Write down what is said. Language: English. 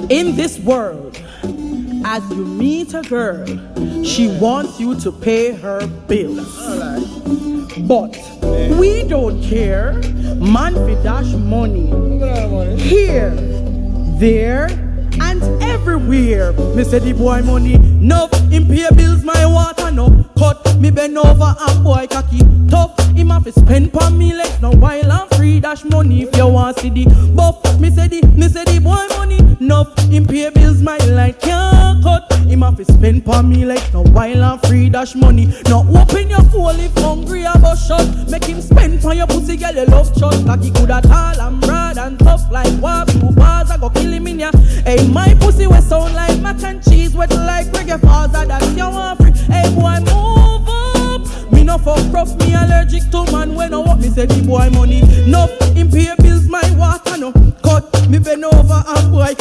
In this world, as you meet a girl, she wants you to pay her bills. But we don't care. Man fi dash money here, there, and everywhere. Me say the boy money no him pay bills, my water no cut. Me bend over and boy cocky tough. Him have to spend per me like no while I'm free dash money if you want see the buff. Me say the boy money no him pay bills, my light can't cut. Him have to spend per me like no while I'm free dash money. Now open your phone if hungry about shot. Make him spend for your pussy girl you love shot. Cocky good at all and broad and tough like what 2 bars I go kill him in ya. Hey my pussy we sound like mac and cheese wet like reggae father that you want free. Hey boy move up. Me no fuck rough, me allergic to man when I want. Me say the boy money no him pay bills, my water no cut. Me bend over and boy